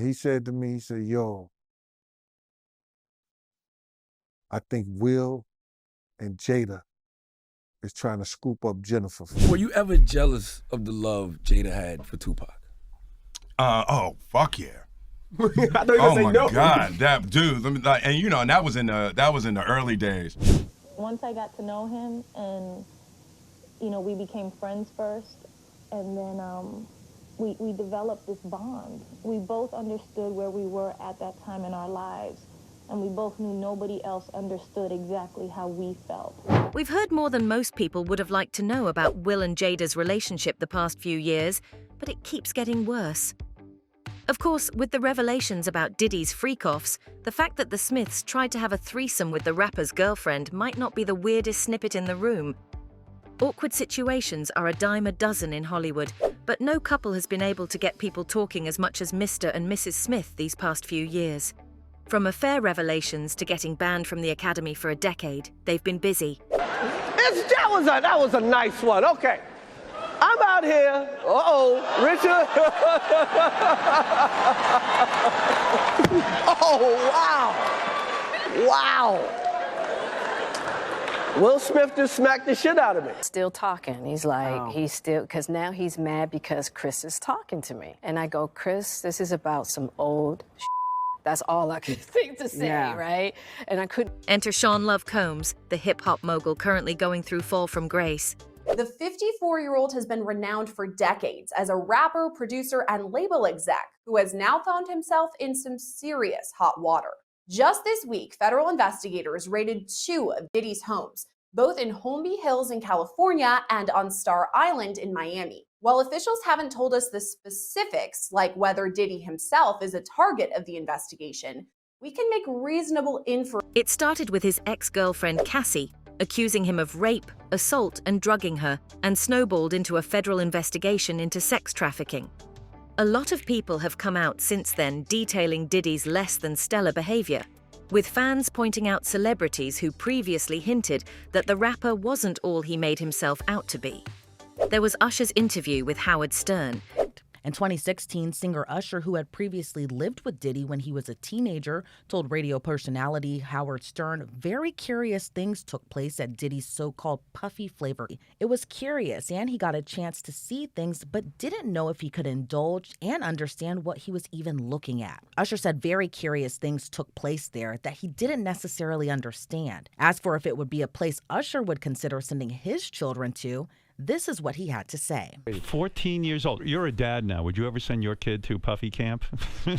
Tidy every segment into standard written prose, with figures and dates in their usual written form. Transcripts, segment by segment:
And he said to me, he said, yo, I think Will and Jada is trying to scoop up Jennifer. Were you ever jealous of the love Jada had for Tupac? Oh, fuck yeah. I thought you were gonna say no. Oh my God, that dude. Let me, and you know, and that was in the early days. Once I got to know him, and you know, we became friends first, and then we developed this bond. We both understood where we were at that time in our lives, and we both knew nobody else understood exactly how we felt. We've heard more than most people would have liked to know about Will and Jada's relationship the past few years, but it keeps getting worse. Of course, with the revelations about Diddy's freak-offs, the fact that the Smiths tried to have a threesome with the rapper's girlfriend might not be the weirdest snippet in the room. Awkward situations are a dime a dozen in Hollywood, but no couple has been able to get people talking as much as Mr. and Mrs. Smith these past few years. From affair revelations to getting banned from the Academy for a decade, they've been busy. That was a nice one. Okay. I'm out here. Richard. Oh, wow. Will Smith just smacked the shit out of me. Still talking. He's like, he's still, because now he's mad because Chris is talking to me. And I go, Chris, this is about some old shit. That's all I could think to say, right? And I couldn't. Enter Sean Love Combs, the hip-hop mogul currently going through fall from grace. The 54-year-old has been renowned for decades as a rapper, producer, and label exec who has now found himself in some serious hot water. Just this week, federal investigators raided 2 of Diddy's homes, both in Holmby Hills in California and on Star Island in Miami. While officials haven't told us the specifics, like whether Diddy himself is a target of the investigation, we can make reasonable inference. It started with his ex-girlfriend Cassie, accusing him of rape, assault, and drugging her, and snowballed into a federal investigation into sex trafficking. A lot of people have come out since then detailing Diddy's less than stellar behavior, with fans pointing out celebrities who previously hinted that the rapper wasn't all he made himself out to be. There was Usher's interview with Howard Stern. In 2016, singer Usher, who had previously lived with Diddy when he was a teenager, told radio personality Howard Stern very curious things took place at Diddy's so-called puffy flavor. It was curious, and he got a chance to see things but didn't know if he could indulge and understand what he was even looking at. Usher said very curious things took place there that he didn't necessarily understand. As for if it would be a place Usher would consider sending his children to, this is what he had to say. 14 years old. You're a dad now. Would you ever send your kid to Puffy Camp?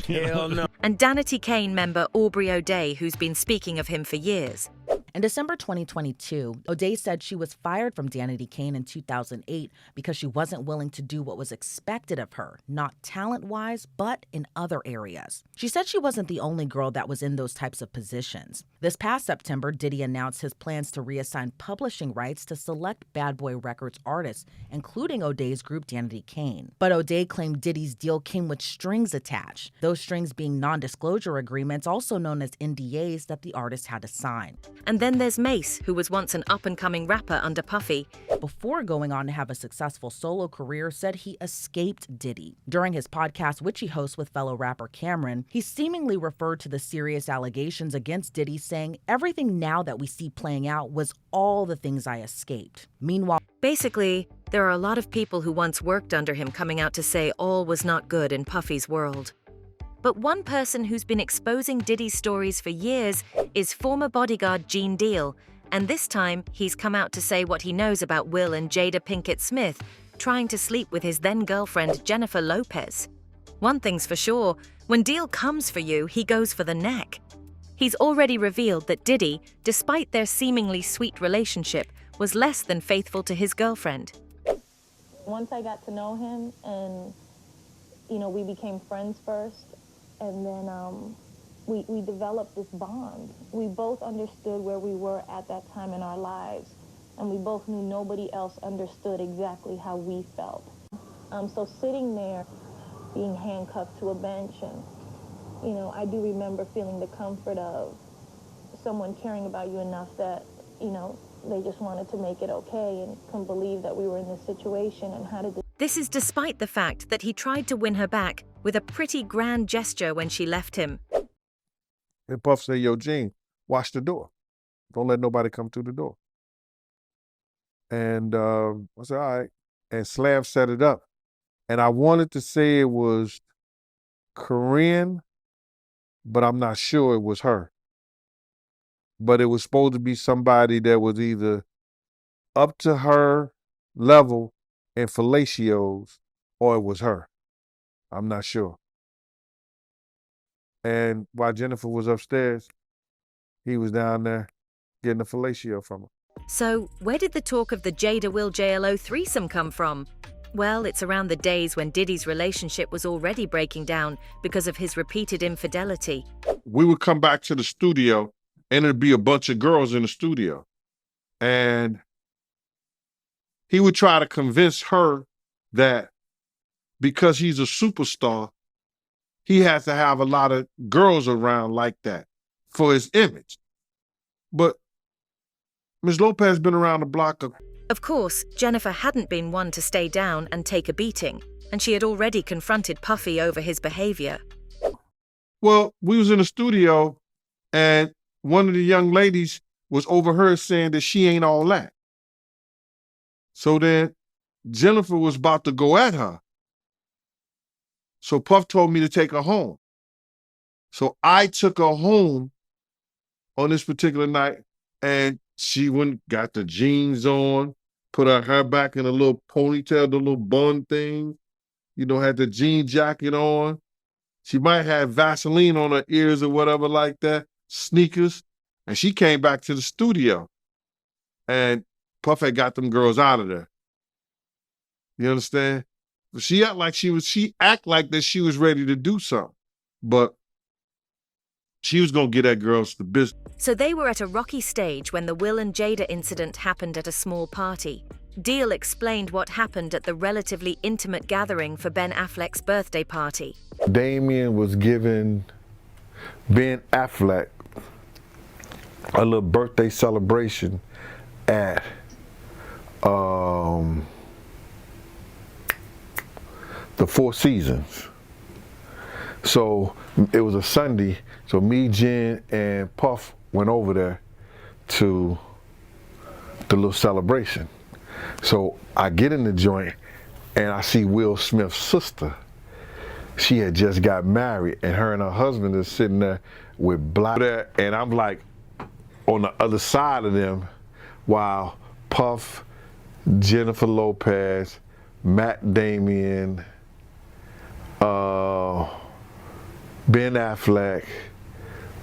Hell no. And Danity Kane member Aubrey O'Day, who's been speaking of him for years. In December 2022, O'Day said she was fired from Danity Kane in 2008 because she wasn't willing to do what was expected of her, not talent-wise, but in other areas. She said she wasn't the only girl that was in those types of positions. This past September, Diddy announced his plans to reassign publishing rights to select Bad Boy Records artists, including O'Day's group Danity Kane. But O'Day claimed Diddy's deal came with strings attached, those strings being non-disclosure agreements, also known as NDAs, that the artist had to sign. And then there's Mace, who was once an up-and-coming rapper under Puffy. Before going on to have a successful solo career, said he escaped Diddy. During his podcast, which he hosts with fellow rapper Cameron, he seemingly referred to the serious allegations against Diddy, saying, "Everything now that we see playing out was all the things I escaped." Meanwhile, basically, there are a lot of people who once worked under him coming out to say all was not good in Puffy's world. But one person who's been exposing Diddy's stories for years is former Bodyguard Gene Deal, and this time he's come out to say what he knows about Will and Jada Pinkett Smith trying to sleep with his then-girlfriend Jennifer Lopez. One thing's for sure, when Deal comes for you, he goes for the neck. He's already revealed that Diddy, despite their seemingly sweet relationship, was less than faithful to his girlfriend. Once I got to know him, and you know, we became friends first, and then we developed this bond. We both understood where we were at that time in our lives, and we both knew nobody else understood exactly how we felt. So sitting there, being handcuffed to a bench, and you know, I do remember feeling the comfort of someone caring about you enough that, you know, they just wanted to make it okay and couldn't believe that we were in this situation and how to This is despite the fact that he tried to win her back with a pretty grand gesture when she left him. And Puff said, yo, Gene, watch the door. Don't let nobody come through the door. And I said, all right. And Slam set it up. And I wanted to say it was Korean, but I'm not sure it was her. But it was supposed to be somebody that was either up to her level in fellatios, or it was her. I'm not sure. And while Jennifer was upstairs, he was down there getting a fellatio from her. So, where did the talk of the Jada Will JLO threesome come from? Well, it's around the days when Diddy's relationship was already breaking down because of his repeated infidelity. We would come back to the studio, and there'd be a bunch of girls in the studio. And he would try to convince her that because he's a superstar, he has to have a lot of girls around like that for his image. But Ms. Lopez been around the block. Of course, Jennifer hadn't been one to stay down and take a beating, and she had already confronted Puffy over his behavior. Well, we was in the studio, and one of the young ladies was overheard saying that she ain't all that. So then Jennifer was about to go at her. So Puff told me to take her home. So I took her home on this particular night, and she went, got the jeans on, put her hair back in a little ponytail, the little bun thing, you know, had the jean jacket on. She might have Vaseline on her ears or whatever like that, sneakers. And she came back to the studio. And Puff had got them girls out of there. You understand? But she act like that she was ready to do something. But she was gonna get that girls the business. So they were at a rocky stage when the Will and Jada incident happened at a small party. Deal explained what happened at the relatively intimate gathering for Ben Affleck's birthday party. Damien was giving Ben Affleck a little birthday celebration at the Four Seasons. So it was a Sunday, so me, Jen, and Puff went over there to the little celebration. So I get in the joint and I see Will Smith's sister. She had just got married and her and her husband is sitting there with black, and I'm like on the other side of them while Puff, Jennifer Lopez, Matt Damien, Ben Affleck,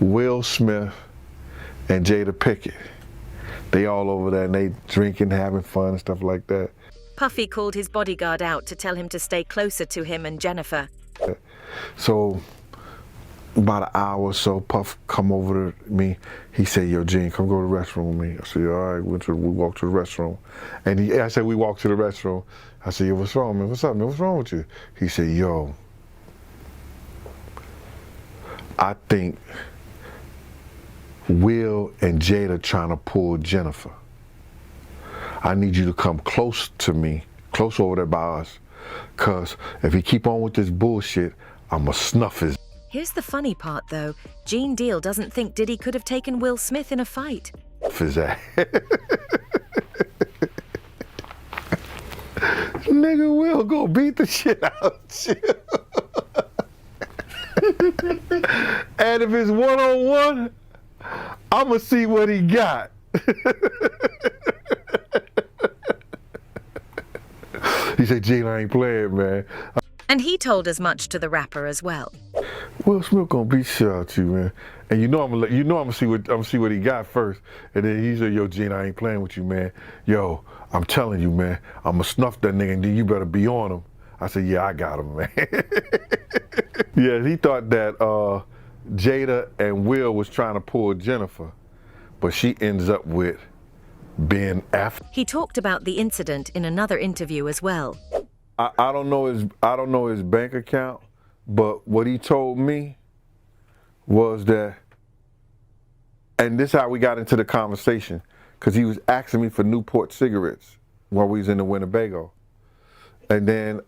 Will Smith, and Jada Pinkett. They all over there and they drinking, having fun and stuff like that. Puffy called his bodyguard out to tell him to stay closer to him and Jennifer. So about an hour or so, Puff come over to me. He said, yo, Gene, come go to the restroom with me. I said, all right, we walked to the restroom. And I said, we walked to the restroom. I said, yo, what's wrong, man? What's up, man? What's wrong with you? He said, yo, I think Will and Jada trying to pull Jennifer. I need you to come close to me, close over there by us, because if he keep on with this bullshit, I'ma snuff his. Here's the funny part, though. Gene Deal doesn't think Diddy could have taken Will Smith in a fight. His ass. Nigga Will go beat the shit out you. And if it's one-on-one, I'ma see what he got. He said, Gene, I ain't playing, man. And he told as much to the rapper as well. Will Smith gonna beat shit out you, man. And I'm gonna see what he got first. And then he said, yo, Gene, I ain't playing with you, man. Yo, I'm telling you, man, I'ma snuff that nigga and then you better be on him. I said, yeah, I got him, man. Yeah, he thought that Jada and Will was trying to pull Jennifer, but she ends up with Ben Affleck. He talked about the incident in another interview as well. I don't know his bank account, but what he told me was that, and this is how we got into the conversation, because he was asking me for Newport cigarettes while we was in the Winnebago. And then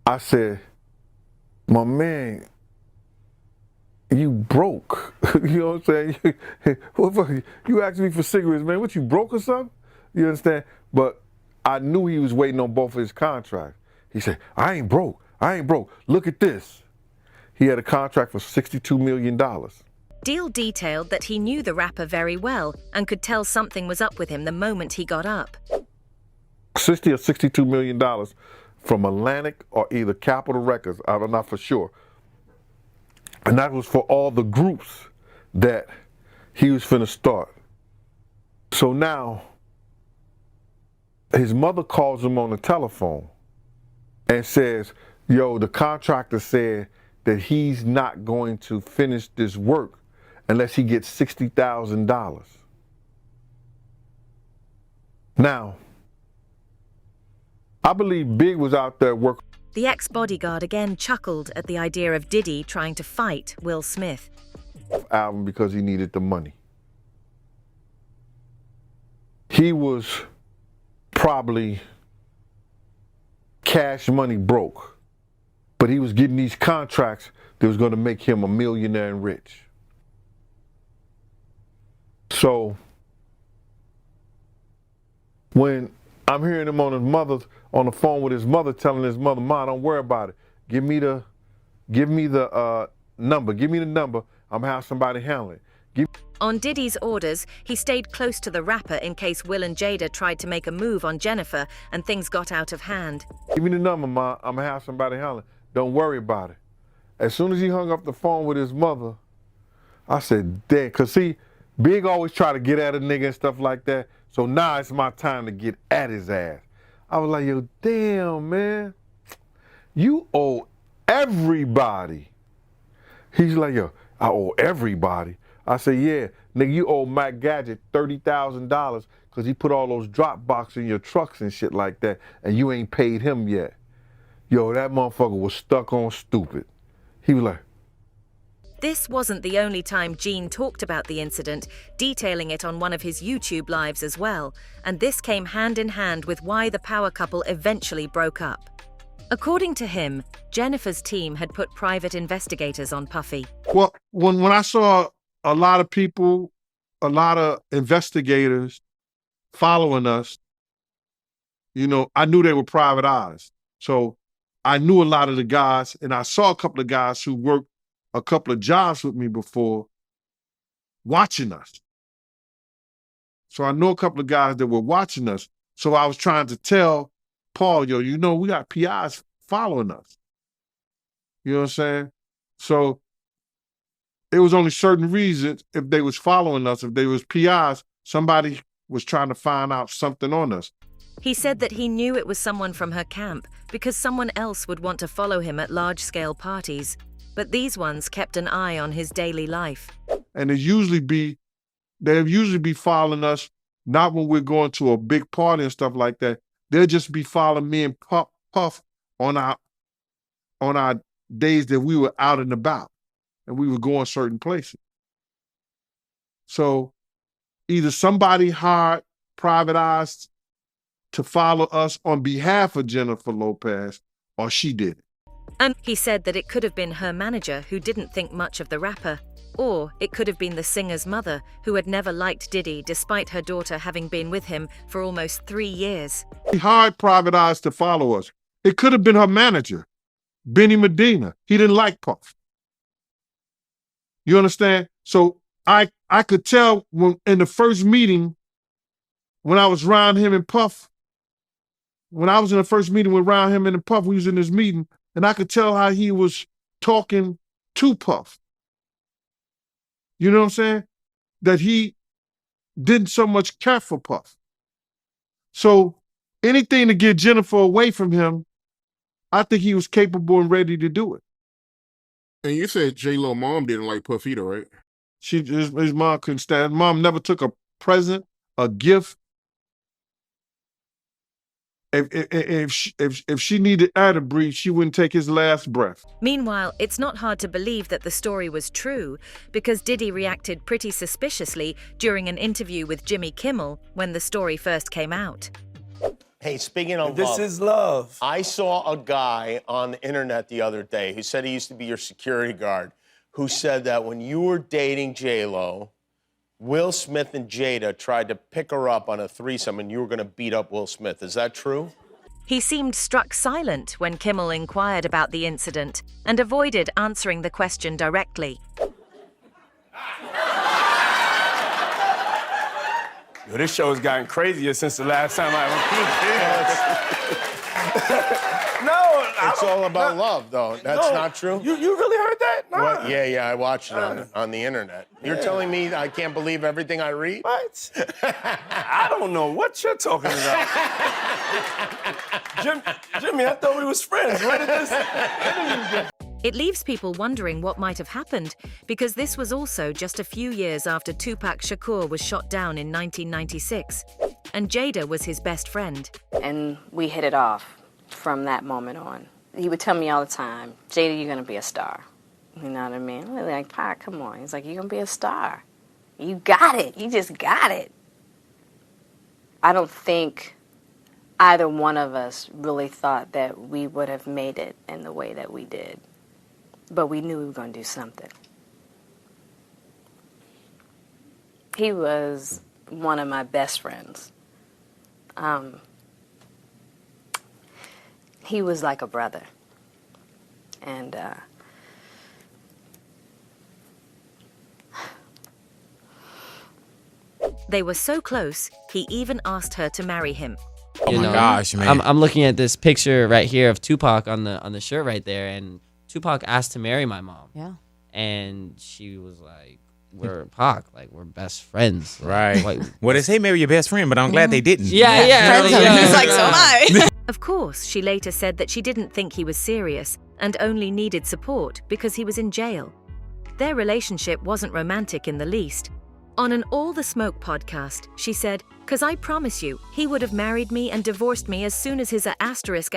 I said, my man, you broke. You know what I'm saying? You asked me for cigarettes, man. What, you broke or something? You understand? But I knew he was waiting on both of his contracts. He said, I ain't broke. I ain't broke. Look at this. He had a contract for $62 million. Deal detailed that he knew the rapper very well and could tell something was up with him the moment he got up. $60 or $62 million from Atlantic or either Capitol Records, I'm not for sure. And that was for all the groups that he was finna start. So now, his mother calls him on the telephone and says, yo, the contractor said that he's not going to finish this work unless he gets $60,000. Now, I believe Big was out there working. The ex-bodyguard again chuckled at the idea of Diddy trying to fight Will Smith. Album because he needed the money. He was probably cash money broke, but he was getting these contracts that was going to make him a millionaire and rich. So when I'm hearing him on the phone with his mother, telling his mother, "Ma, don't worry about it. Give me the number. Give me the number. I'm gonna have somebody handle it." On Diddy's orders, he stayed close to the rapper in case Will and Jada tried to make a move on Jennifer and things got out of hand. "Give me the number, Ma. I'm gonna have somebody handle it. Don't worry about it." As soon as he hung up the phone with his mother, I said, "Damn," cause see, Big always try to get at a nigga and stuff like that. So now it's my time to get at his ass. I was like, yo, damn, man. You owe everybody. He's like, yo, I owe everybody. I said, yeah, nigga, you owe Mac Gadget $30,000 because he put all those drop boxes in your trucks and shit like that, and you ain't paid him yet. Yo, that motherfucker was stuck on stupid. He was like, This wasn't the only time Gene talked about the incident, detailing it on one of his YouTube lives as well, and this came hand in hand with why the power couple eventually broke up. According to him, Jennifer's team had put private investigators on Puffy. Well, when I saw a lot of people, a lot of investigators following us, you know, I knew they were private eyes. So I knew a lot of the guys, and I saw a couple of guys who worked a couple of jobs with me before watching us. So I know a couple of guys that were watching us. So I was trying to tell Paul, yo, you know, we got PIs following us. You know what I'm saying? So it was only certain reasons if they was following us, if they was PIs, somebody was trying to find out something on us. He said that he knew it was someone from her camp because someone else would want to follow him at large-scale parties. But these ones kept an eye on his daily life. And they'll usually be following us, not when we're going to a big party and stuff like that. They'll just be following me and Puff on our days that we were out and about and we were going certain places. So either somebody hired private eyes to follow us on behalf of Jennifer Lopez, or she did it. And he said that it could have been her manager who didn't think much of the rapper, or it could have been the singer's mother who had never liked Diddy despite her daughter having been with him for almost 3 years. He hired private eyes to follow us. It could have been her manager, Benny Medina. He didn't like Puff. You understand? So I could tell when in the first meeting, when I was around him and Puff, when I was in the first meeting with around him and Puff, we was in this meeting, and I could tell how he was talking to Puff. You know what I'm saying? That he didn't so much care for Puff. So anything to get Jennifer away from him, I think he was capable and ready to do it. And you said JLO mom didn't like Puff either, right? His mom couldn't stand. Mom never took a present, a gift. If she needed air to breathe, she wouldn't take his last breath. Meanwhile, it's not hard to believe that the story was true because Diddy reacted pretty suspiciously during an interview with Jimmy Kimmel when the story first came out. Hey, speaking of This is love. I saw a guy on the internet the other day who said he used to be your security guard, who said that when you were dating JLO, Will Smith and Jada tried to pick her up on a threesome and you were going to beat up Will Smith. Is that true? He seemed struck silent when Kimmel inquired about the incident and avoided answering the question directly. Yo, this show has gotten crazier since the last time I No, it's all about love, though. That's not true. You really heard that? Nah. What? Yeah, I watched it on the internet. You're telling me I can't believe everything I read? What? I don't know what you're talking about. Jimmy, I thought we was friends. Where did this interview get? It leaves people wondering what might have happened, because this was also just a few years after Tupac Shakur was shot down in 1996, and Jada was his best friend. And we hit it off from that moment on. He would tell me all the time, Jada, you're gonna be a star. You know what I mean? I'm like, Pac, come on. He's like, you're gonna be a star. You got it. You just got it. I don't think either one of us really thought that we would have made it in the way that we did. But we knew we were going to do something. He was one of my best friends. He was like a brother. And they were so close, he even asked her to marry him. Oh my gosh, man. I'm looking at this picture right here of Tupac on the shirt right there, and Tupac asked to marry my mom. Yeah. And she was like, we're Pac, like, we're best friends. Right. Like, well, they say marry your best friend, but I'm glad they didn't. Yeah. He's like, so am I. Of course, she later said that she didn't think he was serious and only needed support because he was in jail. Their relationship wasn't romantic in the least. On an All the Smoke podcast, she said, "'Cause I promise you, he would have married me and divorced me as soon as his asterisk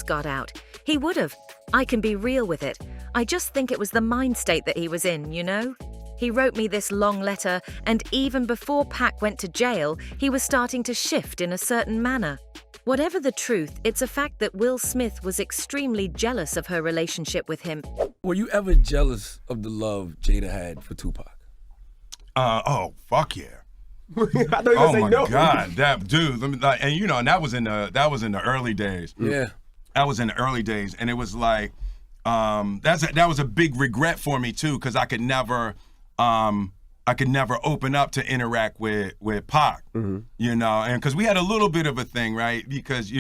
got out. He would have. I can be real with it. I just think it was the mind state that he was in, you know? He wrote me this long letter, and even before Pac went to jail, he was starting to shift in a certain manner. Whatever the truth, it's a fact that Will Smith was extremely jealous of her relationship with him." Were you ever jealous of the love Jada had for Tupac? Oh, fuck yeah. I know Oh say my no. God, that dude. And and that was in the early days. Yeah, that was in the early days, and it was like, that was a big regret for me too, because I could never open up to interact with Pac, and because we had a little bit of a thing, right? Because they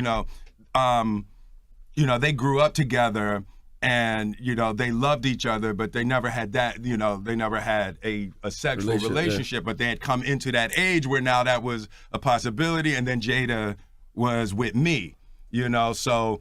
grew up together. And, they loved each other, but they never had that, they never had a sexual relationship, but they had come into that age where now that was a possibility. And then Jada was with me, so,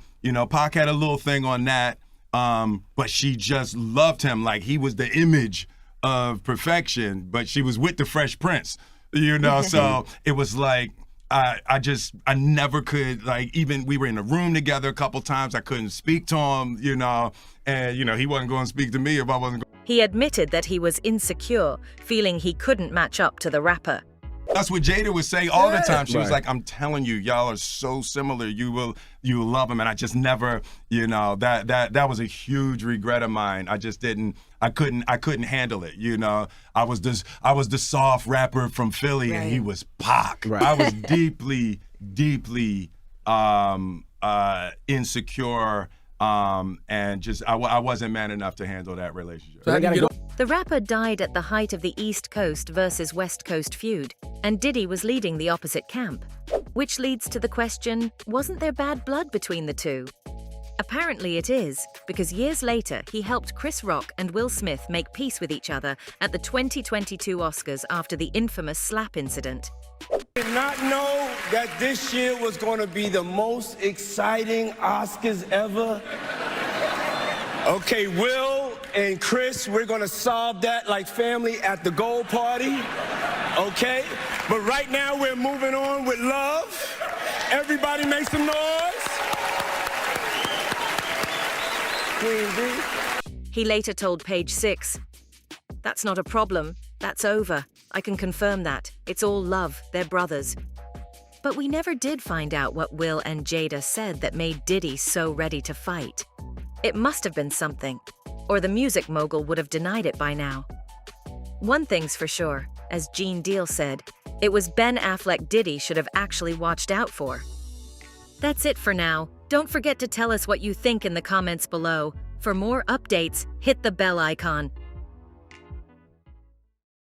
Pac had a little thing on that, but she just loved him like he was the image of perfection, but she was with the Fresh Prince, so it was like, I never could, like, even we were in a room together a couple times, I couldn't speak to him, and, he wasn't going to speak to me if I wasn't going. He admitted that he was insecure, feeling he couldn't match up to the rapper. That's what Jada would say all the time. She was like, I'm telling you, y'all are so similar. You will love him. And I just never, that was a huge regret of mine. I just I couldn't handle it. I was the soft rapper from Philly, and he was Pac. Right. I was deeply insecure. And just I wasn't man enough to handle that relationship. The rapper died at the height of the East Coast versus West Coast feud, and Diddy was leading the opposite camp. Which leads to the question, wasn't there bad blood between the two? Apparently it is, because years later he helped Chris Rock and Will Smith make peace with each other at the 2022 Oscars after the infamous slap incident. I did not know that this year was going to be the most exciting Oscars ever. Okay, Will and Chris, we're going to solve that like family at the gold party. Okay? But right now we're moving on with love. Everybody make some noise. Queen B. He later told Page Six, "That's not a problem. That's over. I can confirm that. It's all love. They're brothers." But we never did find out what Will and Jada said that made Diddy so ready to fight. It must have been something, or the music mogul would have denied it by now. One thing's for sure, as Gene Deal said, it was Ben Affleck Diddy should have actually watched out for. That's it for now. Don't forget to tell us what you think in the comments below. For more updates, hit the bell icon.